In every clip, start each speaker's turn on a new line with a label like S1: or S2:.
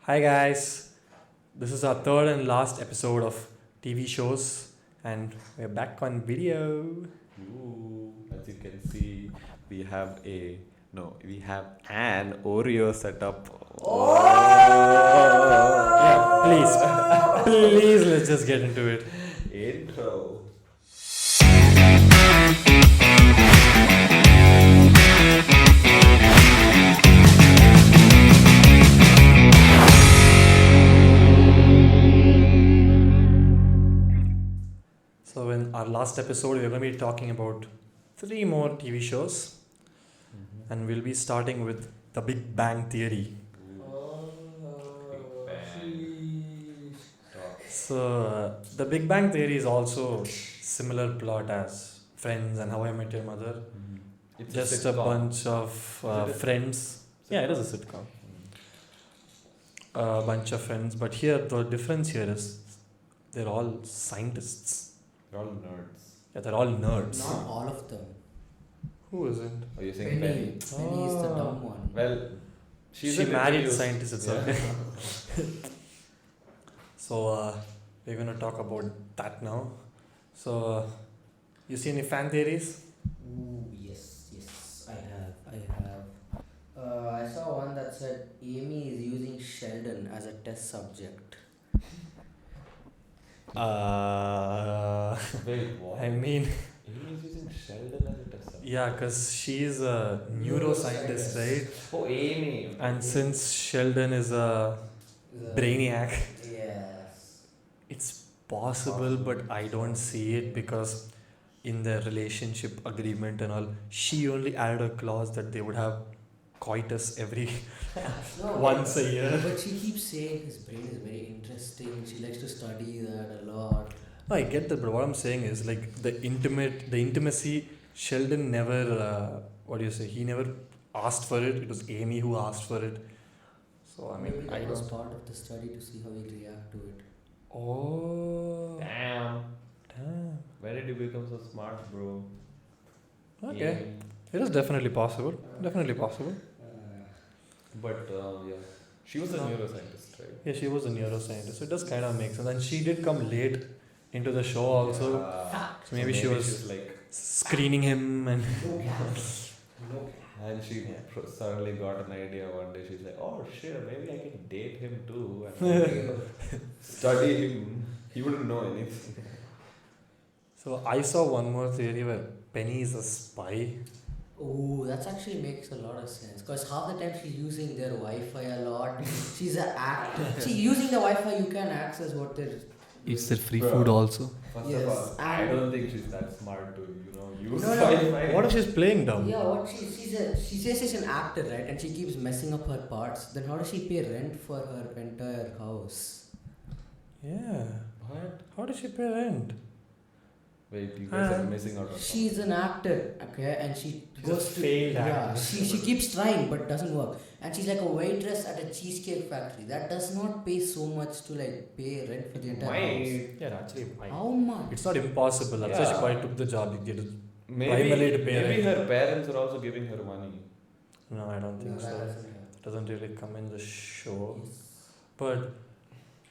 S1: Hi guys, this is our third and last episode of TV shows, and we're back on video.
S2: Ooh, as you can see, we have we have an Oreo setup.
S1: Yeah, please, let's just get into it.
S2: Intro.
S1: So, in our last episode, we're going to be talking about 3 more TV shows, and we'll be starting with The Big Bang Theory.
S2: Big Bang. Stop.
S1: So, The Big Bang Theory is also similar plot as Friends and How I Met Your Mother.
S2: It's
S1: Just a
S2: sitcom.
S1: bunch of
S2: Is it a
S1: friends. Yeah, it is a sitcom. A bunch of friends, but here the difference here is they're all scientists.
S2: They're all nerds.
S1: Yeah, they're all nerds.
S3: Not all of them.
S1: Who isn't?
S2: Are you saying
S3: Penny.
S2: Penny?
S3: Penny is the dumb one.
S2: Well, she's
S1: She
S2: an
S1: married
S2: introduced-
S1: scientists itself.
S2: Yeah.
S1: So we're gonna talk about that now. So you see any fan theories?
S3: Ooh, yes, I have. I saw one that said Amy is using Sheldon as a test subject.
S2: Wait, what?
S1: I mean,
S2: Amy's using Sheldon as a test subject.
S1: yeah, cause she's a neuroscientist, right?
S2: Oh, Amy.
S1: And since Sheldon is a brainiac,
S3: Yes.
S1: it's possible, but I don't see it because in their relationship agreement and all, she only added a clause that they would have coitus every
S3: No,
S1: once a year.
S3: But she keeps saying his brain is very interesting. She likes to study that a lot.
S1: No, I get that, but what I'm saying is like the intimacy. Sheldon never, what do you say? He never asked for it. It was Amy who asked for it. So I mean,
S3: Maybe
S1: I
S3: that was
S1: don't.
S3: part of the study to see how he'll react to it.
S1: Oh,
S2: Damn.
S1: damn.
S2: When did you become so smart, bro?
S1: Okay,
S2: Amy.
S1: it is definitely possible. Definitely possible.
S2: But yeah, she was a
S1: No.
S2: neuroscientist, right?
S1: Yeah, she was a neuroscientist, so it does kind of make sense. And she did come late into the show also.
S2: Yeah.
S1: So maybe she was
S2: she's like,
S1: screening him and
S2: and she suddenly got an idea one day. She's like, oh shit, maybe I can date him too and study him. He wouldn't know anything.
S1: so I saw one more theory where Penny is a spy.
S3: Oh, that actually makes a lot of sense. Because half the time she's using their Wi-Fi a lot. She's an actor. See, using the Wi-Fi, you can access what they're.
S1: It's their free
S2: Bro.
S1: food also.
S2: First
S3: Yes,
S2: of all, I
S3: and-
S2: don't think she's that smart to, use
S3: No, no.
S2: Wi-Fi.
S1: What if she's playing dumb?
S3: Yeah, what she says she's an actor, right? And she keeps messing up her parts. Then how does she pay rent for her entire house?
S1: Yeah.
S2: What?
S1: How does she pay rent?
S2: Wait, you guys are missing out on
S3: She's an actor, okay, and she
S1: She's a
S3: goes to
S1: failed
S3: yeah.
S1: actress.
S3: She keeps trying but doesn't work. And she's like a waitress at a cheesecake factory. That does not pay so much to like pay rent for the entire house.
S1: Yeah, actually,
S3: How much?
S1: it's not impossible. That's why she
S2: Yeah.
S1: probably took the job. You get it.
S2: Maybe,
S1: Primarily to pay
S2: maybe
S1: rent.
S2: her parents are also giving her money.
S1: No, I don't think
S3: No,
S1: so.
S3: that
S1: It doesn't really come in the show.
S3: Yes.
S1: But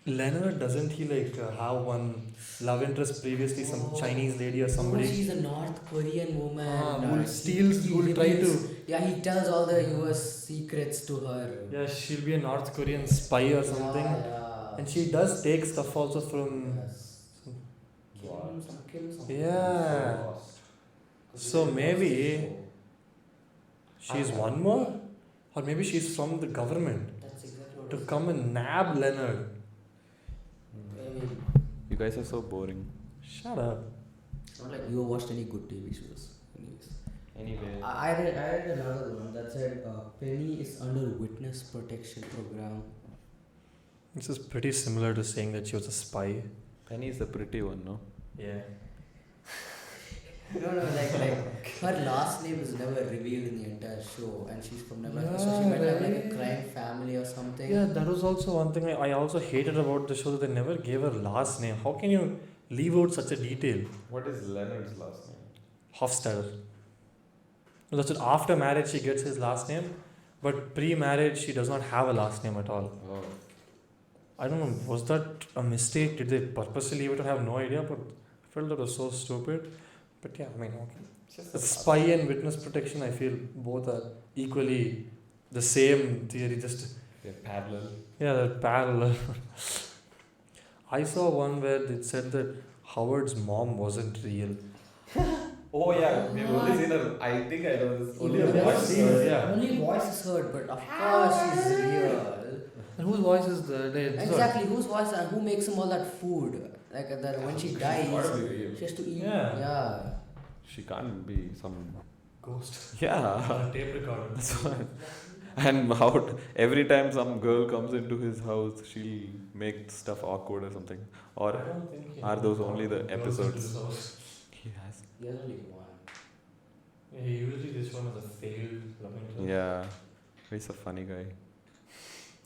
S1: Leonard, doesn't he have one love interest previously, some Chinese lady or
S3: No,
S1: somebody?
S3: she's a North Korean woman.
S1: Who steals, who will try to.
S3: Yeah, he tells all the US secrets to her.
S1: Yeah, she'll be a North Korean spy or something.
S3: Yeah.
S1: And she does take stuff also from.
S3: Yes. Kill some.
S1: Yeah. So maybe she's one more? Or maybe she's from the government
S3: That's exactly what
S1: to
S3: it is.
S1: come and nab Leonard.
S3: I mean,
S2: You guys are so boring.
S1: Shut up.
S3: it's not like you watched any good TV shows. Anyways.
S2: Anyway.
S3: I read another one that said Penny is under witness protection program.
S1: This is pretty similar to saying that she was a spy.
S2: Penny is the pretty one, no?
S1: Yeah.
S3: No, like her last name is never revealed in the entire show, and she's from Nebraska, so she might have like a
S1: Yeah.
S3: crime family or something.
S1: Yeah, that was also one thing I also hated about the show that they never gave her last name. How can you leave out such a detail?
S2: What is Leonard's last name?
S1: Hofstadter. No, that's it. After marriage, she gets his last name, but pre-marriage, she does not have a last name at all.
S2: Oh.
S1: I don't know, was that a mistake? Did they purposely leave it? I have no idea, but I felt that was so stupid. But yeah, I mean, okay.
S2: Just
S1: The spy and witness protection, I feel both are equally the same theory, just
S2: they're parallel.
S1: yeah, they're parallel. I saw one where it said that Howard's mom wasn't real.
S2: Oh yeah, we've only seen her. I think I know this. Only
S3: You've
S2: her
S3: never
S2: voice.
S3: seen it.
S1: Yeah.
S3: Only voice is heard, but of course she's real.
S1: And whose voice is the
S3: Exactly, whose voice and who makes him all that food? Like that when she
S2: She's
S3: dies,
S2: gotta be real.
S3: she has to eat.
S1: Yeah.
S3: Yeah.
S2: She can't be some.
S1: ghost?
S2: Yeah.
S1: Tape recorder.
S2: That's why. And how every time some girl comes into his house, she'll make stuff awkward or something. Or
S1: don't think he
S2: are
S1: has
S2: those only the
S1: girls into
S2: episodes?
S1: his house.
S2: he has.
S3: There's only one.
S1: Yeah, he usually this one is a failed love interest.
S2: Yeah, he's a funny guy.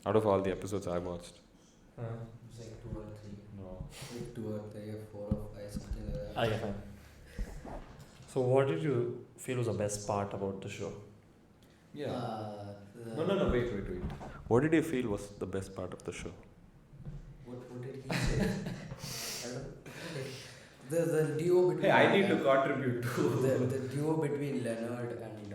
S2: Out of all the episodes I watched.
S3: It's like 2 or 3.
S2: No.
S3: Like 2 or 3 or 4 or 5, something like that.
S1: Ah, yeah, fine. So, what did you feel was the best part about the show?
S2: No, wait. What did you feel was the best part of the show?
S3: What did he say? I don't the duo between
S2: contribute
S3: the duo between Leonard and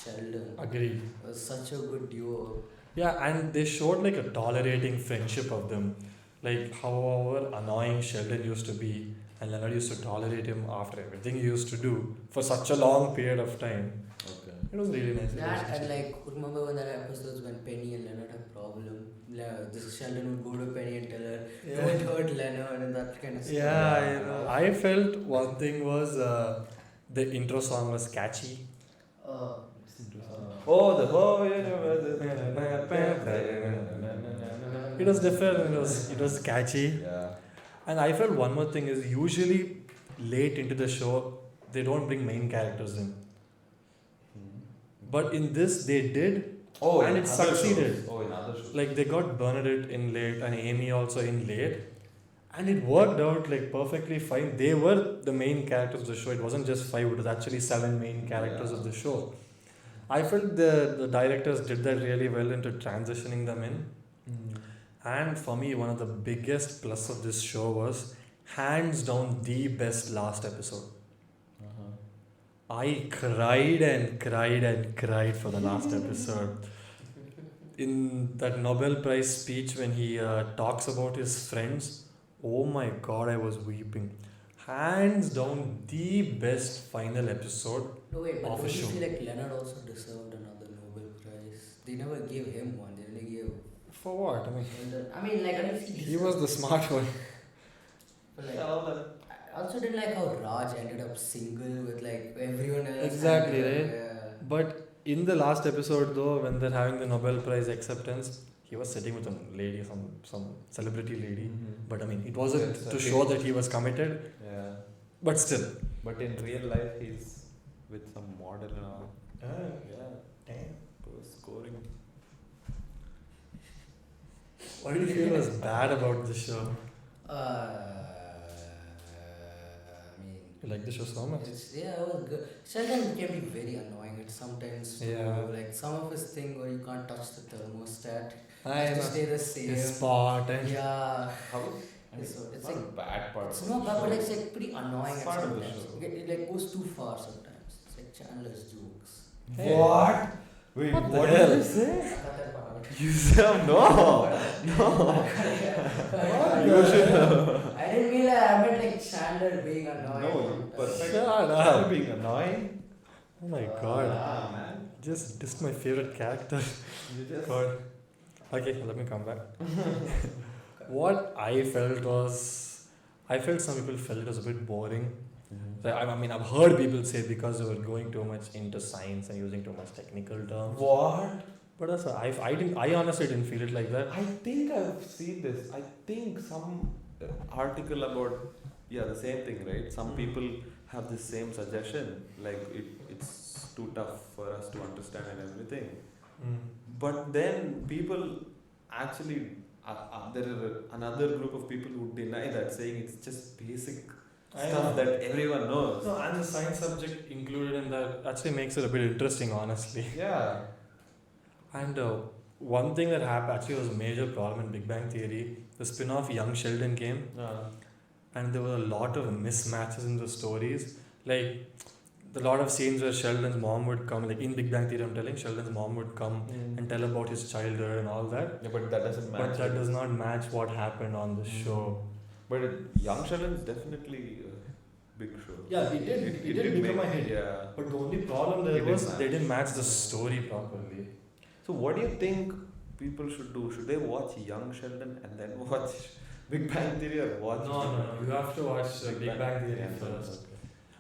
S3: Sheldon
S1: Agreed.
S3: was such a good duo.
S1: Yeah, and they showed like a tolerating friendship of them. Like, however annoying Sheldon used to be, and Leonard used to tolerate him after everything he used to do for such a long period of time.
S2: Okay.
S1: It was really nice.
S3: That and
S1: relationship.
S3: like remember when there are episodes when Penny and Leonard have problem. This Sheldon would go to Penny and tell her, "Don't hurt Leonard," and that kind of stuff.
S1: Yeah, you know, I felt one thing was the intro song was catchy.
S2: Oh, the whole.
S1: It was different. It was catchy.
S2: Yeah.
S1: And I felt one more thing is usually late into the show they don't bring main characters in. But in this they did.
S2: Oh,
S1: And
S2: in
S1: it
S2: other
S1: succeeded.
S2: shows. Oh, in other shows.
S1: Like they got Bernadette in late and Amy also in late. And it worked out like perfectly fine. They were the main characters of the show. It wasn't just 5, it was actually 7 main characters of the show. I felt the directors did that really well into transitioning them in. And for me, one of the biggest plus of this show was hands down the best last episode. I cried and cried and cried for the last episode. In that Nobel Prize speech, when he talks about his friends, oh my god, I was weeping. Hands down, the best final episode.
S3: No wait, but
S1: Of a
S3: don't you
S1: show.
S3: feel like Leonard also deserved another Nobel Prize? They never gave him one. They only gave.
S1: For what? I mean,
S3: Sheldon. I mean, like I don't see.
S1: he was the smart one.
S3: But like, I also didn't like how Raj ended up single with like everyone else.
S1: Exactly,
S3: and,
S1: right?
S3: Yeah.
S1: But in the last episode, though, when they're having the Nobel Prize acceptance, he was sitting with a lady, some celebrity lady. But I mean, it wasn't
S2: Yes,
S1: to
S2: okay.
S1: show that he was committed.
S2: Yeah.
S1: But still.
S2: But in real life, he's with some model and all. Yeah.
S1: Damn.
S2: Scoring.
S1: What did you feel was bad about the show?
S3: I mean,
S1: You like the show so much?
S3: it was good. Sheldon can be very annoying at sometimes. Too.
S1: Yeah.
S3: Like some of his thing where you can't touch the thermostat.
S1: I
S3: Has to
S1: know.
S3: stay the same.
S1: His spot and
S3: Yeah.
S2: How? I mean,
S3: It's
S2: it's
S3: like-
S2: not a bad part.
S3: It's
S2: of
S3: not
S2: the
S3: bad, but
S2: show.
S3: it's like pretty annoying
S2: It's
S3: at
S2: part of the
S3: sometimes.
S2: show.
S3: It like goes too far sometimes. It's like Chandler's jokes.
S1: Hey.
S2: What? Wait,
S1: What the
S2: what
S1: hell?
S2: did you say?
S3: Cut that part out.
S2: You said no. You should have.
S3: I didn't mean that. I meant like Chandler being annoying.
S2: No, you
S3: sometimes.
S2: perfect.
S1: Shut up.
S2: Being annoying.
S1: Oh my god.
S2: Ah, man.
S1: Just dissed my favorite character.
S2: You just.
S1: God. Okay, let me come back. What I felt was, I felt some people felt it was a bit boring. I mean, I've heard people say because they were going too much into science and using too much technical terms.
S2: What?
S1: But that's I honestly didn't feel it like that.
S2: I think I've seen this. I think some article about the same thing, right? Some people have the same suggestion, like it's too tough for us to understand and everything. But then people actually, there are another group of people who deny that, saying it's just basic stuff that everyone knows.
S1: No, and the science subject included in that actually makes it a bit interesting, honestly.
S2: Yeah.
S1: And one thing that happened actually was a major problem in Big Bang Theory. The spin-off Young Sheldon came, and there were a lot of mismatches in the stories. Like a lot of scenes where Sheldon's mom would come, like in Big Bang Theory, I'm telling Sheldon's mom would come and tell about his childhood and all that.
S2: Yeah, but that doesn't match.
S1: But that does not match what happened on the show.
S2: But Young Sheldon is definitely a big show.
S1: Yeah, it did become a hit.
S2: Yeah.
S1: But the only problem there
S2: It
S1: was
S2: didn't
S1: they didn't match the story properly.
S2: So what do you think people should do? Should they watch Young Sheldon and then watch Big Bang Theory or watch?
S1: No. You have to watch Big Bang Theory first.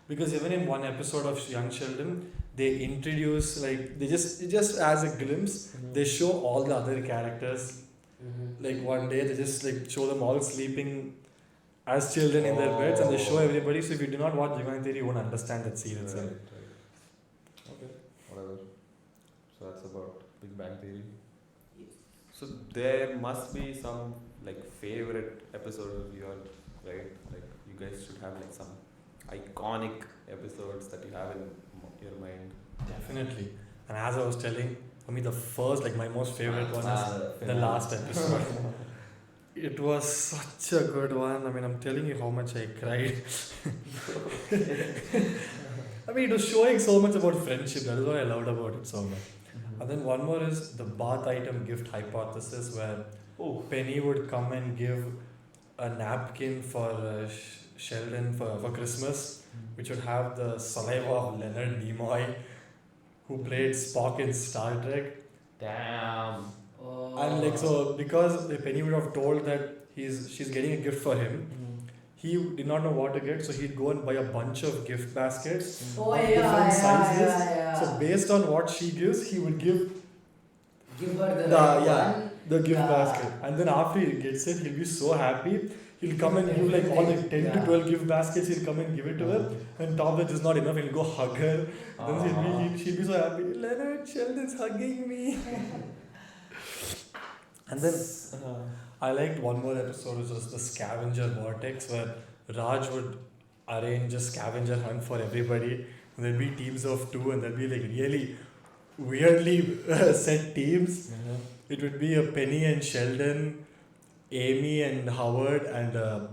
S1: Because even in one episode of Young Sheldon, they introduce they just as a glimpse, they show all the other characters. Like one day they just show them all sleeping as children in their beds, and they show everybody. So if you do not watch Big Bang Theory, you won't understand that scene itself.
S2: Right. Okay, whatever. So that's about Big Bang Theory. So there must be some favorite episode of yours, right? Like you guys should have some iconic episodes that you have in your mind.
S1: Definitely. And as I was telling, for me the first, my most favorite one is the last episode. It was such a good one. I mean, I'm telling you how much I cried. I mean, it was showing so much about friendship. That is what I loved about it so much. And then one more is the bath item gift hypothesis, where Penny would come and give a napkin for Sheldon for Christmas, which would have the saliva of Leonard Nimoy, who played Spock in Star Trek.
S2: Damn.
S1: And so because Penny would have told that she's getting a gift for him, he did not know what to get, so he'd go and buy a bunch of gift baskets of different sizes. So based on what she gives, he would give
S3: her
S1: the gift basket. And then after he gets it, he'll be so happy. He'll come and give all 10 to 12 gift baskets. He'll come and give it to her. And top that is not enough. He'll go hug her. Then she'll be so happy. Leonard, Sheldon's hugging me. And then I liked one more episode, which was the scavenger vortex, where Raj would arrange a scavenger hunt for everybody. And there'd be teams of 2, and there'd be really weirdly set teams. It would be a Penny and Sheldon, Amy and Howard, and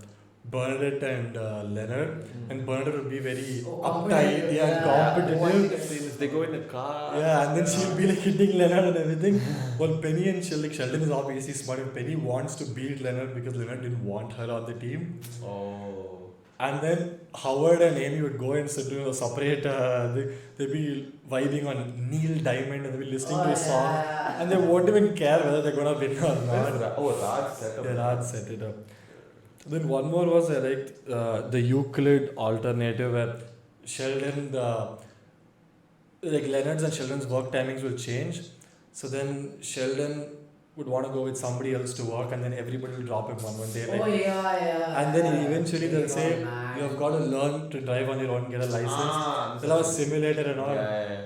S1: Bernadette and Leonard. And Bernadette would be very uptight, competitive.
S2: They go in a car.
S1: Yeah, and then she'll be hitting Leonard and everything. Well, Penny and Sheldon is obviously smart, and Penny wants to beat Leonard because Leonard didn't want her on the team. And then Howard and Amy would go and separate. They'd be vibing on Neil Diamond, and they'd be listening to a song. And they won't even care whether they're going to win or not.
S2: Raj set up.
S1: Yeah, Raj set it up. Then one more was the Euclid alternative, where Sheldon, Leonard's and Sheldon's work timings will change. So then Sheldon would want to go with somebody else to work, and then everybody will drop him one day. And then eventually they'll say, you have got to learn to drive on your own, get a license. They'll have a simulator and all.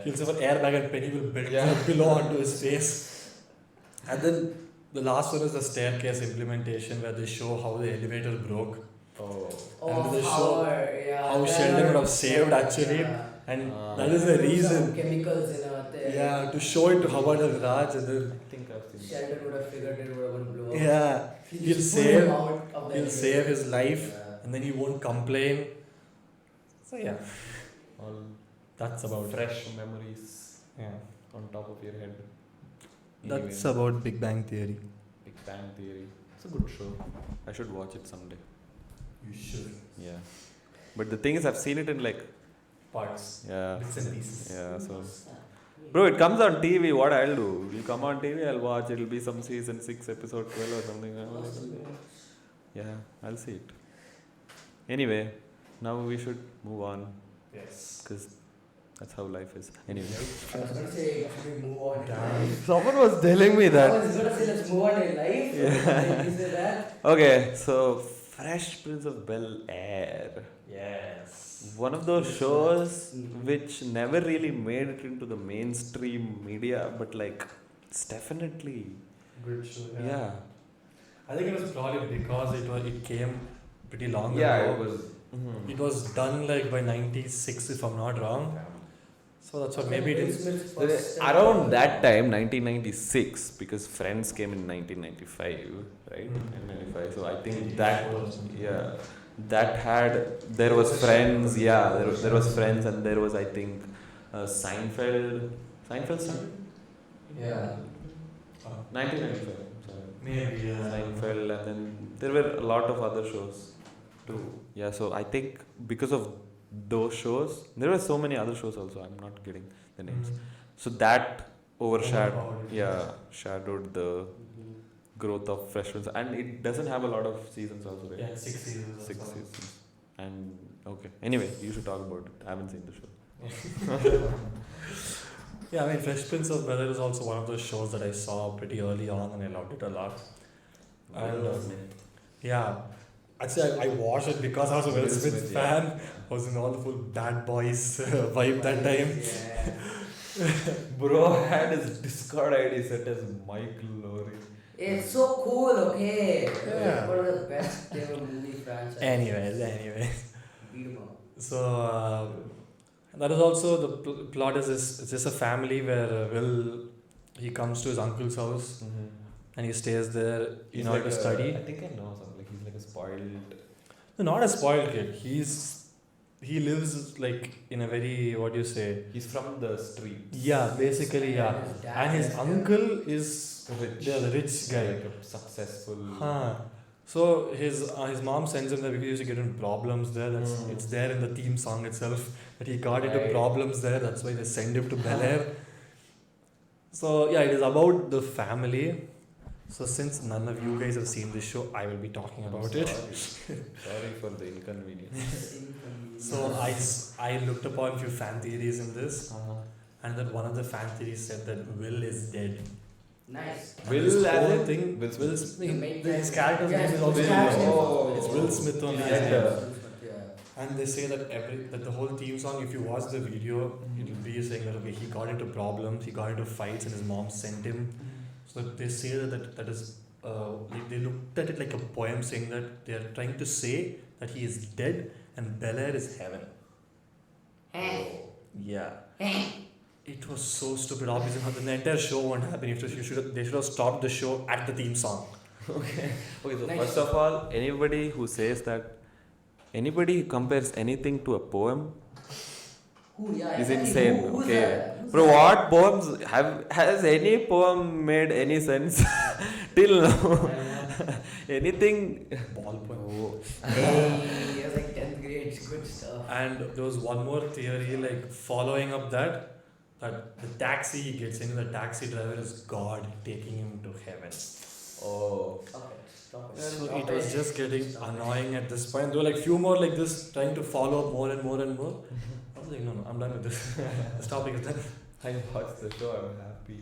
S1: He'll say for airbag, and Penny will build a pillow onto his face. And then the last one is the staircase implementation, where they show how the elevator broke. And they show how Sheldon would have saved actually. And that is the reason.
S3: Chemicals in it.
S1: To show it to Howard and Raj, and then
S2: I think I've seen
S3: Sheldon would have figured it would have blown up.
S1: Yeah, he'll save his life, and then he won't complain. So
S2: all
S1: that's about
S2: fresh memories
S1: Yeah,
S2: on top of your head.
S1: that's about Big Bang Theory.
S2: Big Bang Theory. It's a good show. I should watch it someday.
S1: You should.
S2: Yeah. But the thing is, I've seen it in
S1: Parts.
S2: Yeah.
S1: Bits and pieces.
S2: Yeah, so. Bro, it comes on TV. What I'll do? It'll come on TV, I'll watch. It'll be some season 6, episode 12 or something. Yeah, I'll see it. Anyway, now we should move on.
S1: Yes.
S2: Because that's how life is. Anyway.
S3: I was going to say, should we move on to
S1: Damn.
S3: life?
S2: Someone was telling me
S3: I
S2: that.
S3: was going to say, let's move on to life.
S2: Yeah.
S3: Is it that?
S2: Okay, so Fresh Prince of Bel-Air.
S1: Yes.
S2: One of those shows which never really made it into the mainstream media, but it's definitely
S1: Good show.
S2: yeah.
S1: I think it was probably because it came pretty long
S2: Yeah,
S1: ago.
S2: it was.
S1: It was done by 96, if I'm not wrong. So that's what maybe it
S3: Will
S1: is.
S3: Smith's first
S2: Around that time, 1996, because Friends came in 1995, right?
S1: Mm.
S2: 1995. So I think that, yeah, that had, there was Friends, yeah, there was Friends, and there was, I think, Seinfeld. Seinfeld started?
S3: Yeah.
S2: 1995. Sorry.
S1: Maybe, yeah.
S2: Seinfeld, and then there were a lot of other shows too. Yeah, so I think because of those shows, there were so many other shows also. I'm not getting the names.
S1: Mm.
S2: So that overshadowed,
S1: Overpowered,
S2: yeah, shadowed the growth of Fresh Prince, and it doesn't have a lot of seasons also, right?
S1: Yeah, 6 seasons. or
S2: 6
S1: so.
S2: seasons. And okay. Anyway, you should talk about it. I haven't seen the show.
S1: Yeah, I mean, Fresh Prince of Bel-Air is also one of those shows that I saw pretty early on and I loved it a lot. And yeah, actually, I watched it because I was a Will Smith fan. I was in all the full bad boys vibe that time.
S3: Yeah.
S2: Bro had his Discord ID set as Mike Lowry.
S3: It's so cool, okay?
S1: Yeah.
S3: One of the best ever movie franchises.
S1: Anyways.
S3: Beat 'em up.
S1: So that is also the plot is this, it's just a family where Will, he comes to his uncle's house and he stays there in order to study.
S2: I think I know something. Like he's like a spoiled.
S1: No, not a spoiled kid. He lives like in a very, what do you say?
S2: He's from the street.
S1: Yeah, basically, yeah.
S3: And his dad
S1: And his
S3: is-
S1: uncle is
S2: Rich.
S1: the rich guy.
S2: Like a successful.
S1: Huh. So his mom sends him there because he used to get in problems there. It's there in the theme song itself that he got into
S3: Right.
S1: problems there. That's why they send him to Bel-Air. So yeah, it is about the family. So since none of you guys have seen this show, I will be talking about it.
S2: Sorry for the inconvenience.
S1: So I looked upon a few fan theories in this, and that one of the fan theories said that Will is dead.
S3: Nice.
S1: And
S2: Will
S1: this
S2: as
S1: whole
S2: in
S1: thing,
S2: Will
S1: Will
S2: Smith?
S1: Smith, his character's
S3: Yeah,
S1: name is also
S3: his
S1: Will.
S3: character's name.
S2: Oh.
S1: It's Will Smith only.
S3: Yeah,
S1: his
S2: yeah.
S1: name.
S3: Yeah.
S1: And they say that the whole theme song, if you watch the video, it will be saying that okay, he got into problems, he got into fights, and his mom sent him. So they say that is like they looked at it like a poem, saying that they are trying to say that he is dead and Bel-Air is heaven. Yeah. It was so stupid. Obviously, the entire show won't happen. They should have stopped the show at the theme song.
S2: Okay, so
S3: Nice.
S2: first of all, anybody who compares anything to a poem
S3: Who, yeah,
S2: is
S3: exactly.
S2: insane.
S3: Who's
S2: Okay,
S3: that? Who's
S2: bro,
S3: that?
S2: what poems has any poem made any sense till now? Anything?
S1: Ball poem.
S3: Hey, it was like 10th grade. Good stuff.
S1: And there was one more theory, like following up that the taxi he gets in, the taxi driver is God taking him to heaven.
S2: Oh,
S3: Stop it.
S1: So
S3: Stop
S1: it was just getting annoying at this point. There were like few more like this, trying to follow up more and more and more. I was like, no, I'm done with this. This topic is done.
S2: I watched the show. I'm happy.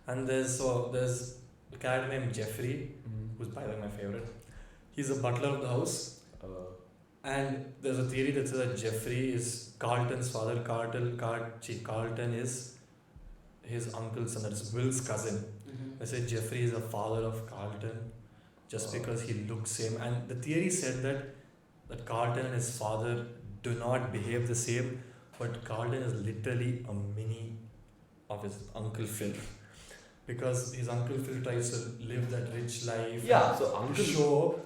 S1: And there's a character named Jeffrey, who's by the way my favorite. He's a butler of the house. And there's a theory that says that Jeffrey is Carlton's father. Carlton is his uncle's son, that is Will's cousin. They say Jeffrey is the father of Carlton just because he looks same. And the theory said that Carlton and his father do not behave the same, but Carlton is literally a mini of his Uncle Phil. Because his Uncle Phil tries to live that rich life.
S2: Yeah, so Uncle
S1: show.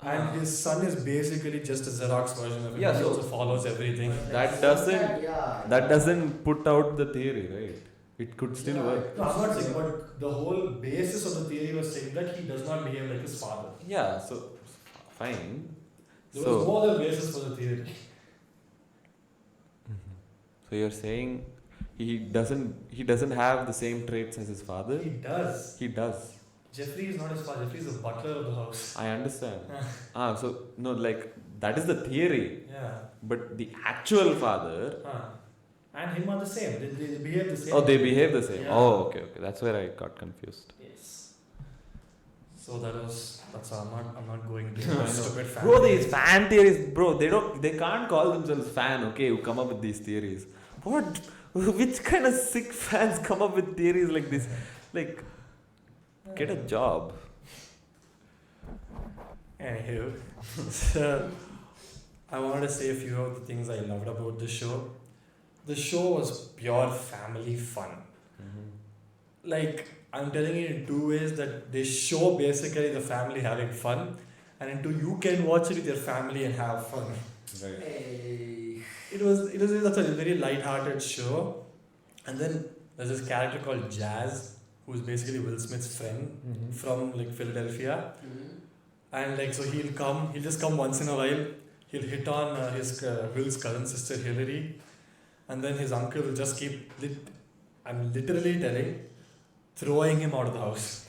S1: And his son is basically just a Xerox version of him.
S2: Yeah,
S1: He
S2: so
S1: also follows everything.
S2: that doesn't put out the theory, right? It could still work.
S1: No, I'm not saying, but the whole basis of the theory was saying that he does not behave like his father.
S2: Yeah, so fine.
S1: There
S2: So-
S1: was no other basis for the theory.
S2: So you're saying he doesn't have the same traits as his father?
S1: He does.
S2: He does.
S1: Jeffrey is not his father. Jeffrey is the butler of the house.
S2: I understand. So no, like that is the theory.
S1: Yeah.
S2: But the actual father.
S1: And him are the same. They behave the same.
S2: Oh, they behave the same.
S1: Yeah.
S2: Oh, okay. That's where I got confused.
S1: Yes. So that's all. I'm not going into stupid fan.
S2: Bro, these fan theories, bro. They can't call themselves fan. Okay, who come up with these theories? What? Which kind of sick fans come up with theories like this? Like, get a job.
S1: Anywho, so I wanted to say a few of the things I loved about this show. the show was pure family fun. Like, I'm telling you in two ways, that they show basically the family having fun, and in two, you can watch it with your family and have fun.
S2: Right.
S3: Hey.
S1: It was that's a very light-hearted show, and then there's this character called Jazz, who's basically Will Smith's friend from like Philadelphia, and like so he'll just come once in a while. He'll hit on his Will's cousin sister Hillary, and then his uncle will just keep I'm literally telling, throwing him out of the house.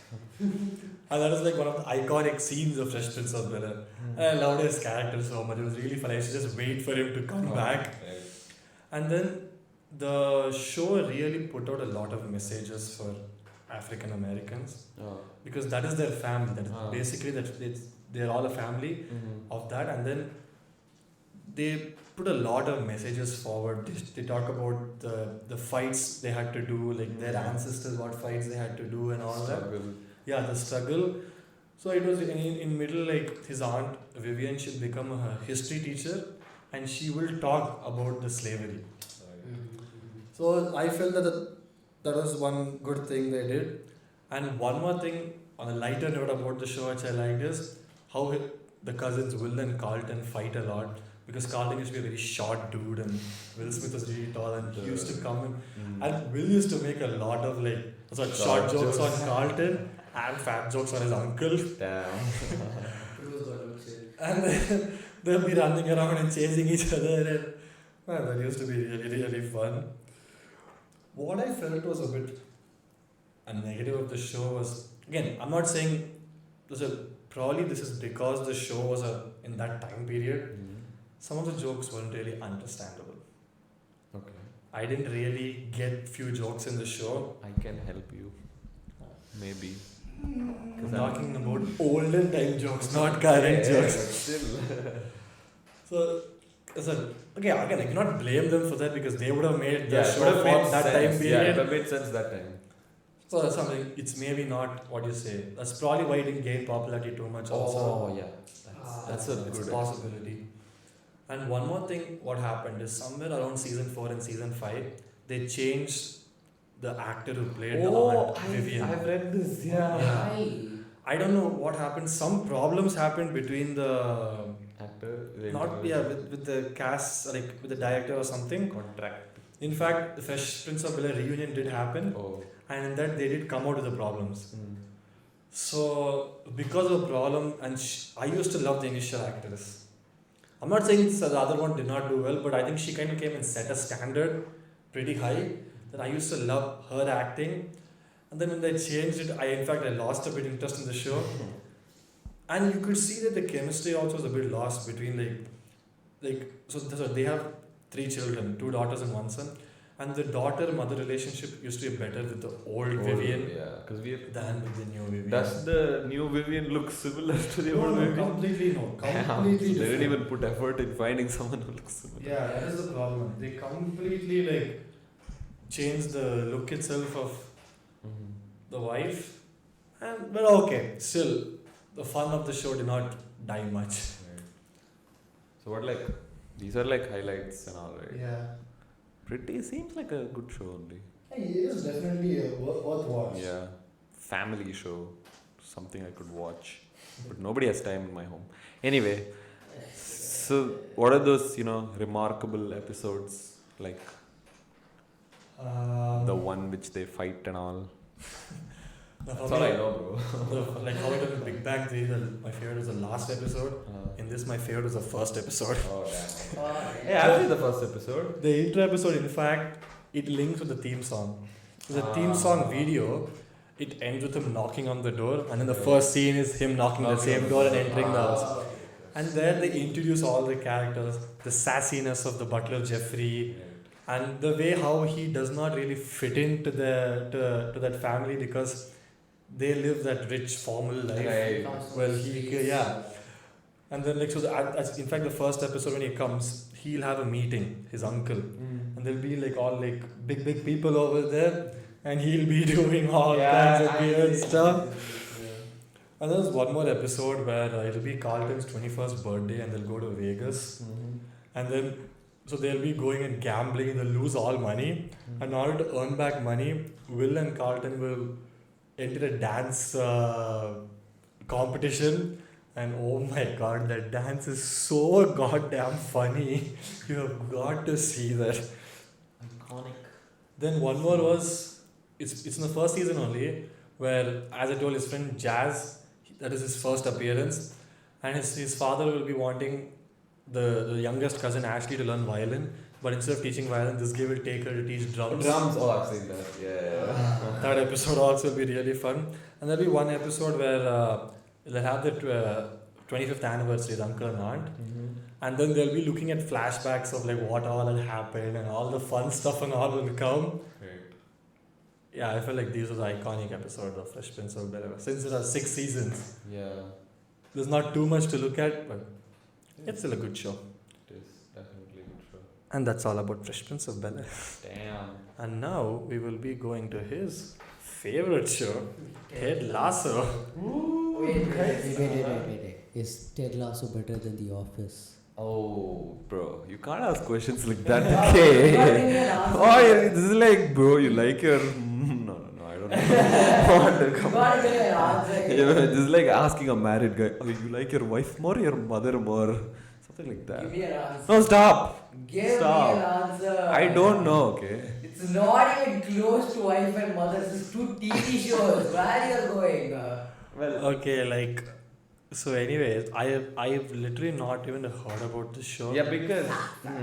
S1: And that was like one of the iconic scenes of Fresh Prince of Bel-Air. And I loved his character so much. It was really fun. I used to just wait for him to come back.
S2: Right.
S1: And then the show really put out a lot of messages for African Americans,
S2: Oh.
S1: because that is their family. That is
S2: Ah.
S1: basically they're all a family of that. And then they put a lot of messages forward. They talk about the fights they had to do, like their ancestors, what fights they had to do, and all that.
S2: Struggle.
S1: Yeah, the struggle. So it was in middle, like his aunt Vivian, she'll become a history teacher, and she will talk about the slavery. So I felt that was one good thing they did. And one more thing on a lighter note about the show which I liked is how the cousins Will and Carlton fight a lot, because Carlton used to be a very short dude and Will Smith was really tall, and he used to come in. And Will used to make a lot of like short jokes on Carlton and fat jokes on his uncle.
S2: Damn.
S1: And then they'll be running around and chasing each other, and well, that used to be really, really fun. What I felt was a bit a negative of the show was, again, I'm not saying probably this is because the show was in that time period. Some of the jokes weren't really understandable.
S2: Okay.
S1: I didn't really get few jokes in the show.
S2: I can help you. Maybe.
S1: I'm talking about olden time jokes, not current jokes.
S2: Still.
S1: So, okay, again, I cannot blame them for that, because they would have made the
S2: Yeah, it
S1: show
S2: would have
S1: for
S2: made
S1: that
S2: sense.
S1: time
S2: Yeah, it
S1: period.
S2: would have made sense that time.
S1: So that's something, it's maybe not what you say. That's probably why it didn't gain popularity too much also.
S2: Oh, yeah.
S1: That's
S2: a
S1: it's
S2: good
S1: a possibility. And one more thing, what happened is somewhere around season 4 and season 5, they changed the actor who played the aunt, Vivian.
S2: I've read this, yeah.
S1: Yeah. I don't know what happened. Some problems happened between the
S2: Actor,
S1: with the cast, like with the director or something.
S2: contract.
S1: In fact, the Fresh Prince of Bel-Air reunion did happen,
S2: Oh.
S1: and in that they did come out with the problems. So because of the problem, and I used to love the initial actress. I'm not saying the other one did not do well, but I think she kind of came and set a standard pretty high that I used to love her acting. And then when they changed it, I lost a bit interest in the show. And you could see that the chemistry also was a bit lost between so they have 3 children, 2 daughters and 1 son. And the daughter-mother relationship used to be better with the old Vivian
S2: Yeah, because
S1: than with the new Vivian.
S2: Does the new Vivian look similar to the old Vivian?
S1: Completely no.
S2: Damn,
S1: Completely
S2: they didn't
S1: different.
S2: even put effort in finding someone who looks similar.
S1: Yeah, that is the problem. They completely changed the look itself of the wife. But okay, still, the fun of the show did not die much.
S2: Right. So what these are highlights and all, right?
S1: Yeah.
S2: Pretty seems like a good show only.
S1: It is definitely worth watch.
S2: Yeah. Family show. Something I could watch. But nobody has time in my home. Anyway, so what are those, remarkable episodes? Like the one which they fight and all. That's all I know, bro.
S1: Like how it was in Big Bang Theory, my favorite was the last episode. In this, my favorite was the first episode.
S2: Oh, damn. Yeah, I've seen the first episode.
S1: The intro episode, in fact, it links with the theme song. So the theme song video, it ends with him knocking on the door, and then the first scene is him knocking the same door and entering the house. And there they introduce all the characters, the sassiness of the butler Jeffrey, and the way how he does not really fit into to that family because they live that rich formal life.
S2: Right.
S1: Well, and then in fact the first episode when he comes, he'll have a meeting, his uncle, and there'll be all big people over there, and he'll be doing all kinds of weird stuff. And there's one more episode where it'll be Carlton's 21st birthday, and they'll go to Vegas, and then So they'll be going and gambling, they'll lose all money. And in order to earn back money, Will and Carlton will enter a dance competition. And oh my god, that dance is so goddamn funny. You have got to see that.
S3: Iconic.
S1: Then one more was, it's in the first season only, where, as I told, his friend Jazz, that is his first appearance, and his father will be wanting the youngest cousin Ashley to learn violin, but instead of teaching violin, this guy will take her to teach drums.
S2: Drums, oh, I've seen that. Yeah.
S1: That episode also will be really fun. And there'll be one episode where they'll have the 25th anniversary, the uncle and aunt, and then they'll be looking at flashbacks of like what all had happened and all the fun stuff and all will come.
S2: Right.
S1: Yeah, I felt like these were the iconic episodes of Fresh Prince of Bel-Air. Since there are 6 seasons,
S2: Yeah,
S1: there's not too much to look at, but it's still a good show.
S2: it is definitely a good show.
S1: And that's all about Fresh Prince of Bel-Air.
S2: Damn.
S1: And now we will be going to his favorite show, Ted Lasso.
S3: Wait. Is Ted Lasso better than The Office?
S2: Oh, bro, you can't ask questions like that, okay? Oh, yeah, this is like, bro, you like your... No, I don't know. Yeah, this is like asking a married guy, oh, you like your wife more or your mother more? Something like that.
S3: Give me an answer.
S2: No, stop.
S3: Give
S2: Stop.
S3: me an answer.
S2: I don't know, okay?
S3: It's not even close to Wife and Mother. It's 2 TV shows. Where you're going?
S2: Well,
S1: Okay, like, so anyways, I've literally not even heard about this show.
S2: yeah, because...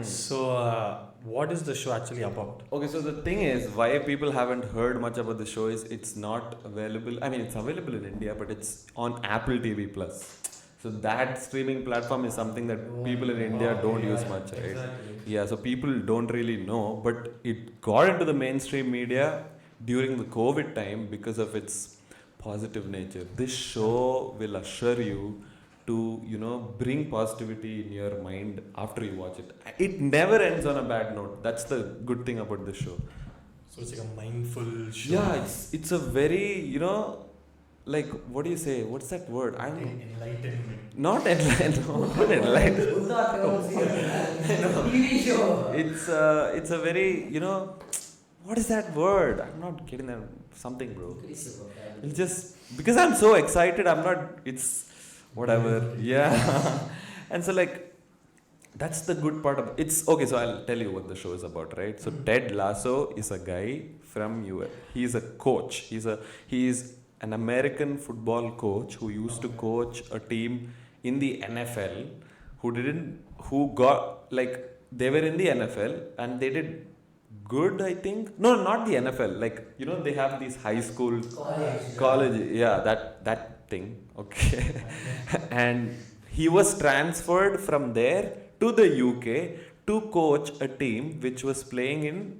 S1: So, what is the show actually about?
S2: Okay, so the thing is, why people haven't heard much about the show is it's not available. I mean, it's available in India, but it's on Apple TV Plus. So that streaming platform is something that people in India don't use much, right?
S1: Exactly.
S2: Yeah, so people don't really know, but it got into the mainstream media during the COVID time because of its positive nature. This show will assure you to, bring positivity in your mind after you watch it. It never ends on a bad note. That's the good thing about this show.
S1: So it's like a mindful show.
S2: Yeah, it's a very, like, what do you say? What's that word? I don't know.
S1: Enlightenment.
S2: Not enlightened. No, not enlightened.
S3: TV show.
S2: It's a very, what is that word? I'm not getting that. Something, bro. It's just, because I'm so excited, it's whatever. Yeah. And so, like, that's the good part of it's. Okay, so I'll tell you what the show is about, right? So, Ted Lasso is a guy from US. He's a coach. He's an American football coach who used to coach a team in the NFL they were in the NFL and they did good, I think. No, not the NFL. Like, they have these high school, college, yeah, that thing, okay. And he was transferred from there to the UK to coach a team which was playing in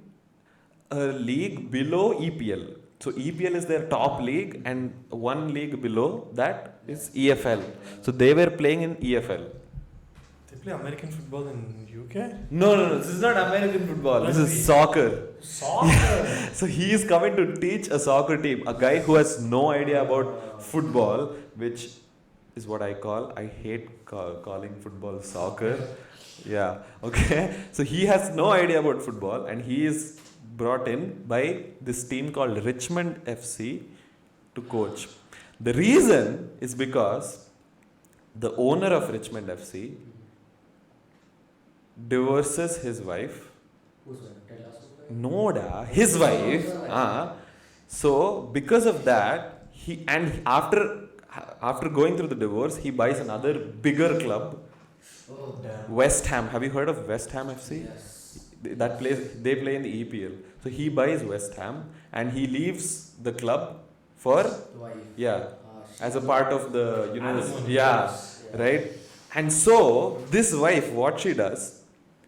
S2: a league below EPL. So EPL is their top league and one league below that is EFL. So they were playing in EFL.
S1: They play American football in UK?
S2: No, this is not American football. This is soccer.
S1: Soccer?
S2: So he is coming to teach a soccer team. A guy who has no idea about football, which is what I call. I hate calling football soccer. Yeah, okay. So he has no idea about football and he is brought in by this team called Richmond FC to coach. The reason is because the owner of Richmond FC divorces his wife.
S3: Who's that? Ted Lasso?
S2: No, his wife. So because of that, after going through the divorce, he buys another bigger club,
S3: Oh, damn.
S2: West Ham. Have you heard of West Ham FC?
S3: Yes.
S2: They play in the EPL. So he buys West Ham and he leaves the club for as a part of the right. And so this wife, what she does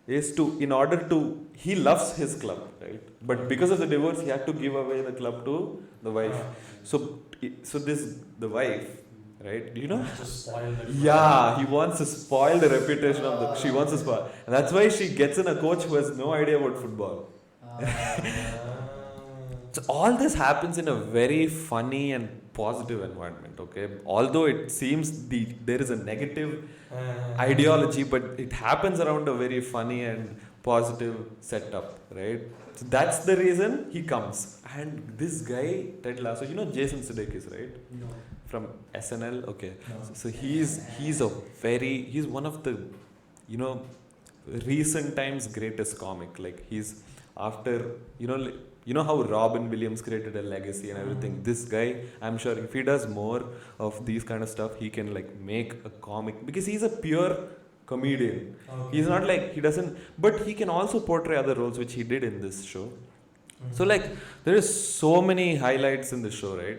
S2: is he loves his club, right? But because of the divorce, he had to give away the club to the wife. So the wife, right? Do you know?
S1: Just spoil the
S2: Yeah, he wants to spoil the reputation of she wants to spoil. And that's why she gets in a coach who has no idea about football. So all this happens in a very funny and positive environment, okay? Although it seems there is a negative ideology, but it happens around a very funny and positive setup, right? So that's the reason he comes. And this guy, Ted Lasso, you know Jason Sudeikis, right?
S3: No.
S2: From SNL. Okay,
S1: No.
S2: so he's one of the, you know, recent times greatest comic. Like he's after, you know how Robin Williams created a legacy and everything. This guy, I'm sure if he does more of these kind of stuff, he can like make a comic, because he's a pure comedian.
S1: Okay.
S2: He's not like, he doesn't, but he can also portray other roles, which he did in this show. So like there is so many highlights in the show, right?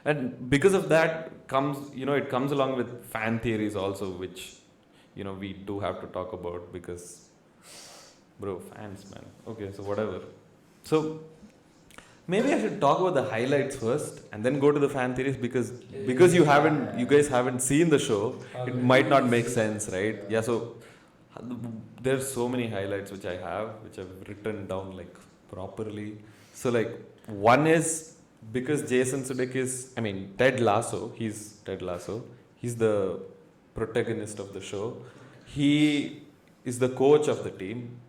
S2: And because of that comes, it comes along with fan theories also, which, we do have to talk about, because, bro, fans, man. Okay, so whatever. So maybe I should talk about the highlights first and then go to the fan theories, because you guys haven't seen the show, it might not make sense, right? Yeah, so there's so many highlights which I've written down like properly. So like one is, because Jason Sudeikis, Ted Lasso, he's the protagonist of the show. He is the coach of the team.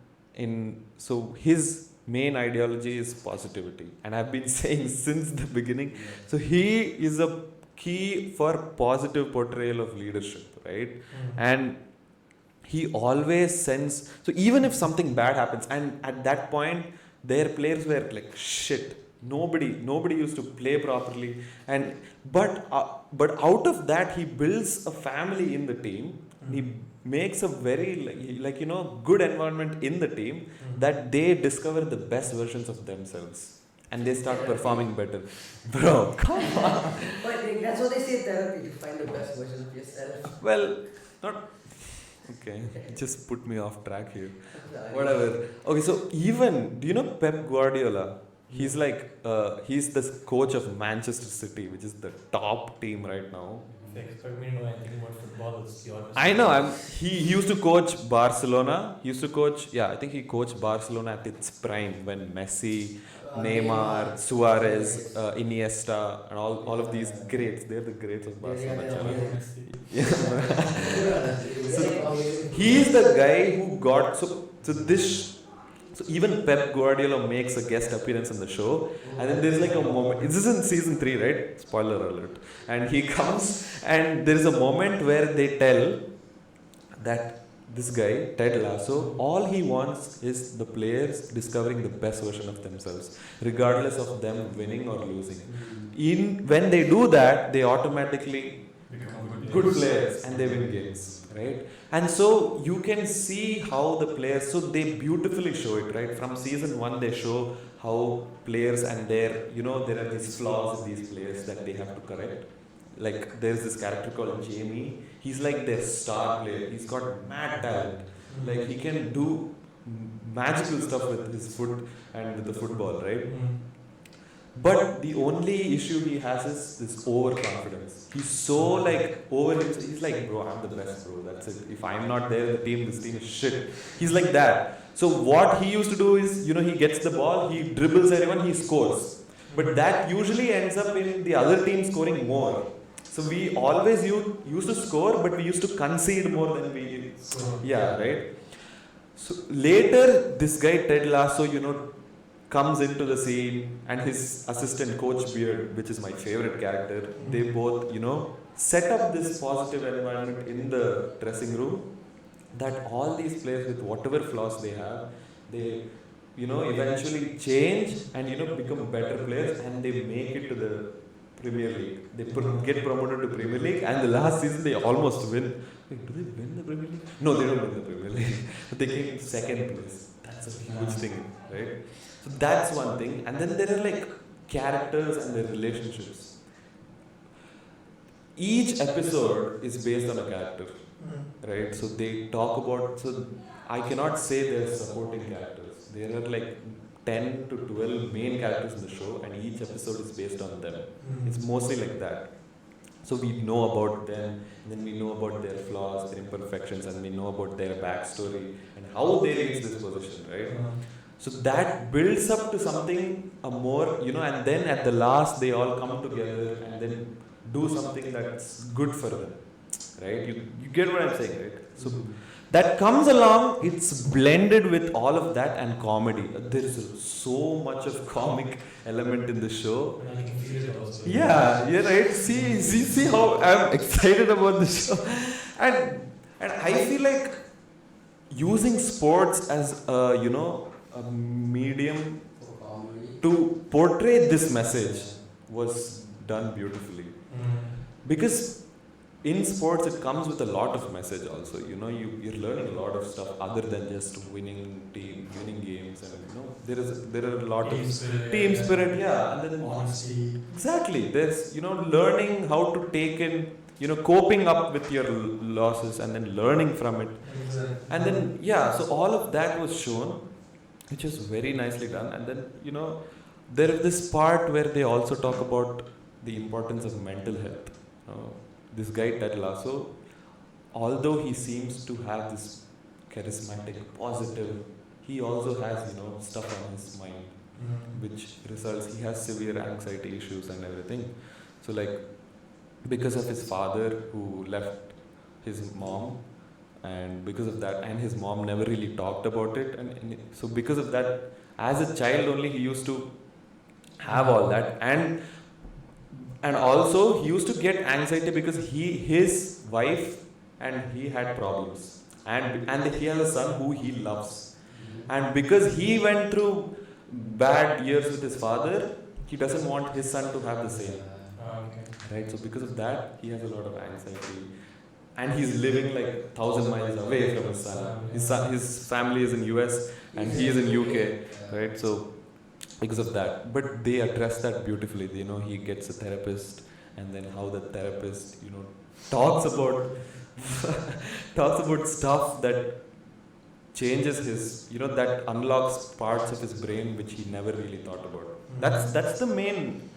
S2: So his main ideology is positivity, and I've been saying since the beginning. So he is a key for positive portrayal of leadership, right? And he always sends. So even if something bad happens, and at that point their players were like shit. Nobody used to play properly, but out of that he builds a family in the team. He makes a very good environment in the team, that they discover the best versions of themselves and they start performing better. Bro, come on.
S3: But that's what they say in therapy, to find the best version of yourself.
S2: Well, not okay. Just put me off track here. Whatever. Okay, so even, do you know Pep Guardiola? He's he's the coach of Manchester City, which is the top team right now.
S1: If you expect me to know anything about football, it's your
S2: I know. He used to coach Barcelona. I think he coached Barcelona at its prime, when Messi, Neymar, Suarez, Iniesta, and all of these greats. They're the greats of Barcelona. He's the guy who got so even Pep Guardiola makes a guest appearance in the show, and then there's like a moment. This is in season 3, right? Spoiler alert. And he comes, and there is a moment where they tell that this guy, Ted Lasso, all he wants is the players discovering the best version of themselves, regardless of them winning or losing. When they do that, they automatically
S1: become
S2: good players and they win games, right? And so you can see how the players, so they beautifully show it, right? From season 1, they show how players and there are these flaws in these players that they have to correct. Like there's this character called Jamie. He's like their star player. He's got mad talent. Like he can do magical stuff with his foot and with the football, right? But the only issue he has is this overconfidence. He's so over himself. He's like, bro, I'm the best, bro. That's it. If I'm not there, this team is shit. He's like that. So what he used to do is, he gets the ball, he dribbles everyone, he scores. But that usually ends up in the other team scoring more. So we always used to score, but we used to concede more than we. Yeah, right? So later, this guy, Ted Lasso, comes into the scene, and his assistant coach Beard, which is my favorite character, they both, set up this positive environment in the dressing room, that all these players with whatever flaws they have, they, eventually change and, become better players, and they make it to the Premier League. They get promoted to Premier League, and the last season they almost win. Wait, do they win the Premier League? No, they don't win the Premier League. But they came in second place. That's a huge thing, right? So that's one thing. And then there are characters and their relationships. Each episode is based on a character, right? So they talk about, so I cannot say they're supporting characters. There are 10 to 12 main characters in the show, and each episode is based on them. It's mostly like that. So we know about them, and then we know about their flaws, their imperfections, and we know about their backstory and how they reach this position, right? So that builds up to something more, and then at the last they all come together and then do something that's good for them, right? You get what I'm saying, right? So that comes along, it's blended with all of that and comedy. There is so much of comic element in the show.
S1: And I can feel it also.
S2: Yeah, right. See how I'm excited about the show, and I feel like using sports as a medium
S3: For comedy.
S2: to portray this message was done beautifully. Because in sports it comes with a lot of message also. You're learning a lot of stuff other than just winning games, and there are a lot
S1: Team
S2: of
S1: spirit,
S2: team spirit, yeah, and then
S1: honesty.
S2: exactly there's learning how to take in, coping up with your losses and then learning from it.
S1: Exactly.
S2: And then, yeah, so all of that was shown, which was very nicely done. And then, there is this part where they also talk about the importance of mental health. This guy, Ted Lasso, although he seems to have this charismatic, positive, he also has, stuff on his mind, which results, he has severe anxiety issues and everything. So, like, because of his father who left his mom, and because of that, and his mom never really talked about it, and so because of that, as a child only he used to have all that, and also he used to get anxiety because his wife and he had problems, and he has a son who he loves, and because he went through bad years with his father, he doesn't want his son to have the same, right? So because of that, he has a lot of anxiety. And he's living like 1,000 miles away from his son. His family is in US and he is in UK, right? So because of that, but they address that beautifully. He gets a therapist, and then how the therapist, talks about talks about stuff that changes his, that unlocks parts of his brain which he never really thought about. That's the main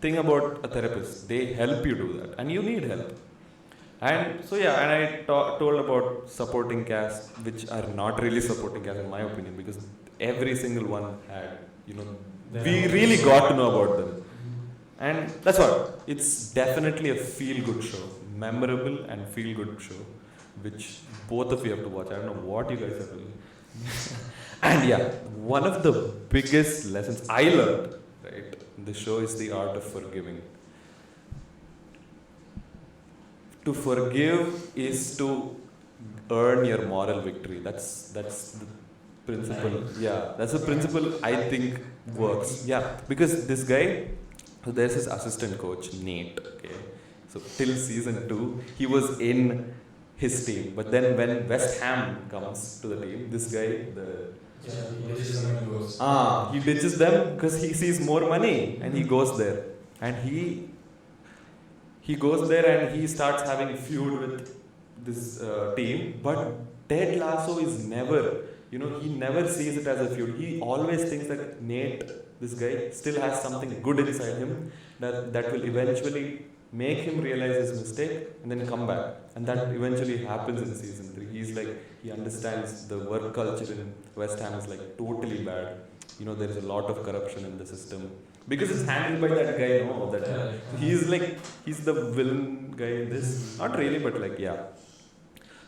S2: thing about a therapist. They help you do that, and you need help. And so yeah, and I told about supporting cast, which are not really supporting cast in my opinion, because every single one had, we really got to know about them. And that's what, it's definitely a feel-good show, memorable and feel-good show, which both of you have to watch. I don't know what you guys are doing. And yeah, one of the biggest lessons I learned, right, in the show is the art of forgiving. To forgive is to earn your moral victory. That's the principle. Yeah, that's the principle I think works. Yeah, because this guy, so there's his assistant coach Nate. Okay, so till season 2, he was in his team, but then when West Ham comes to the team, this guy, he ditches them because he sees more money, and he goes there, and he goes there and he starts having feud with this team. But Ted Lasso is never, he never sees it as a feud. He always thinks that Nate, this guy, still has something good inside him that will eventually make him realize his mistake and then come back. And that eventually happens in season 3. He's like, he understands the work culture in West Ham is like totally bad. There is a lot of corruption in the system. Because it's handled by that guy, he's the villain guy in this. Not really, but like, yeah.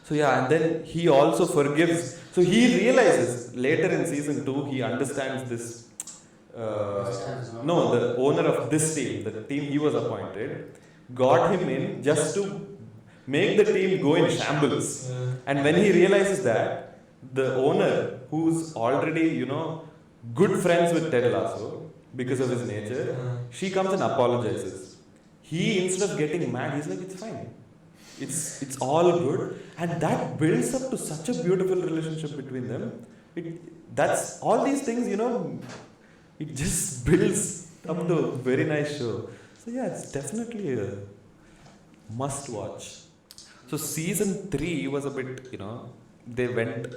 S2: So yeah, and then he also forgives. So he realizes later in season 2, he understands this. The owner of this team, the team he was appointed, got him in just to make the team go in shambles. And when he realizes that, the owner, who's already, good friends with Ted Lasso, because of his nature, she comes and apologizes. He, instead of getting mad, he's like, it's fine. It's all good. And that builds up to such a beautiful relationship between them. That's all these things, it just builds up to a very nice show. So yeah, it's definitely a must watch. So season 3 was a bit, they went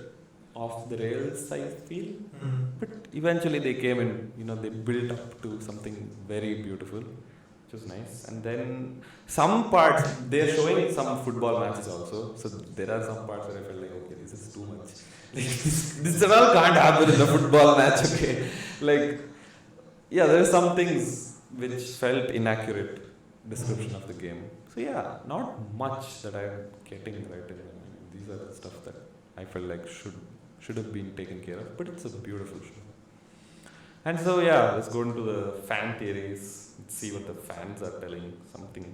S2: off the rails, I feel. But eventually they came in, they built up to something very beautiful, which was nice. And then some parts, they're showing some football matches also. So there are some parts where I felt like, okay, this is too much. This all can't happen in a football match, okay? Like, yeah, there are some things which felt inaccurate description of the game. So yeah, not much that I'm getting right in. These are the stuff that I felt like should have been taken care of, but it's a beautiful show. And so yeah, let's go into the fan theories. Let's see what the fans are telling. Something.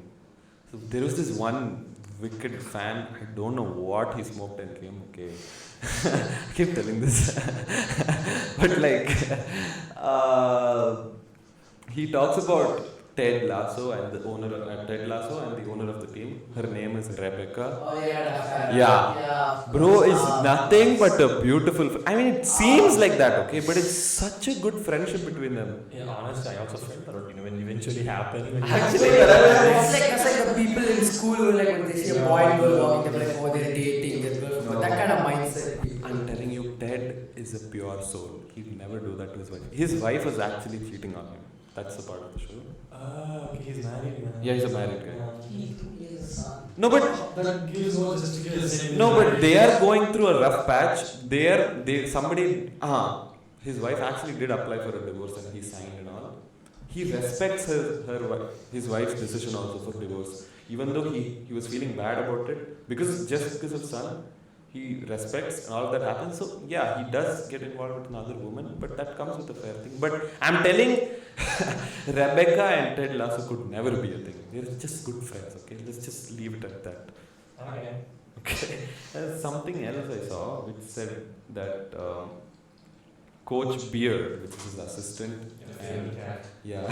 S2: So there was this one wicked fan. I don't know what he smoked and came. Okay, I keep telling this, but like, he talks about Ted Lasso and the owner of Ted Lasso and the owner of the team. Her name is Rebecca.
S3: Oh yeah.
S2: Yeah. Bro is nothing but a beautiful. I mean, it seems like that, okay, but it's such a good friendship between them.
S1: Yeah, honestly, I also felt that, you know, when it eventually happened. When
S3: Actually, it's like the people in school who like when they see a boy and girl walking, they're like, oh, they're dating, they're girlfriend. That kind of mindset.
S2: I'm telling you, Ted is a pure soul. He'd never do that to his wife. His wife was actually cheating on him. That's the part of the show.
S1: Okay, he's married now.
S2: Yeah, he's a married guy.
S3: He has a son.
S2: No, but
S1: That gives no justification.
S2: no, but they are going through a rough patch. His wife actually did apply for a divorce and he signed and all. He respects his wife's decision also for divorce, even though he was feeling bad about it because of son. He respects and all of that happens. So yeah, he does get involved with another woman, but that comes with a fair thing. But I'm telling, Rebecca and Ted Lasso could never be a thing. They're just good friends. Okay, let's just leave it at that. Okay. There's something else I saw which said that Coach Beard, which is his assistant, and yeah,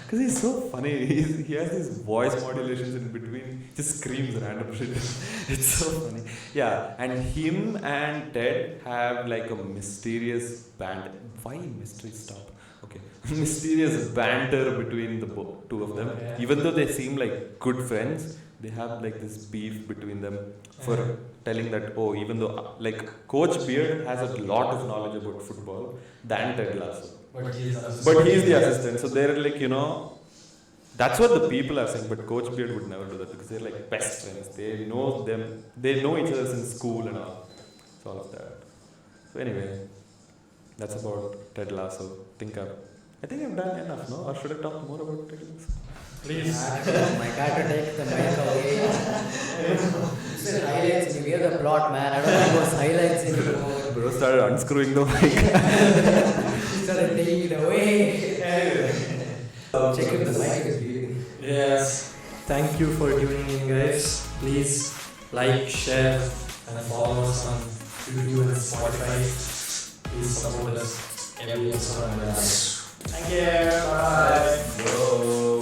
S2: because he's so funny. He has these voice modulations in between, just screams random shit. It's so funny. Yeah, and him and Ted have like a mysterious band. Why mystery? Stop. Okay, mysterious banter between the two of them.
S1: Okay.
S2: Even though they seem like good friends, they have like this beef between them for telling that, oh, even though like Coach Beard has a lot of knowledge about football than Ted Lasso.
S1: But he's
S2: the assistant. So they're like, you know, that's what the people are saying. But Coach Beard would never do that because they're like best friends. They know them. They know each other since school and all. So all of that. So anyway, that's about Ted Lasso. I think I've done enough, no? Or should I talk more about Ted Lasso?
S1: Please.
S3: My God, to take the mic away. It's the highlights. You hear the plot, man. I don't know what's highlights anymore.
S2: Bro started unscrewing the mic.
S3: He started taking it away. Check if the mic is bleeding.
S1: Yes. Thank you for tuning in, guys. Please like, share, and follow us on YouTube and Spotify. Please support us every episode. Thank you. Bye.
S2: Bro.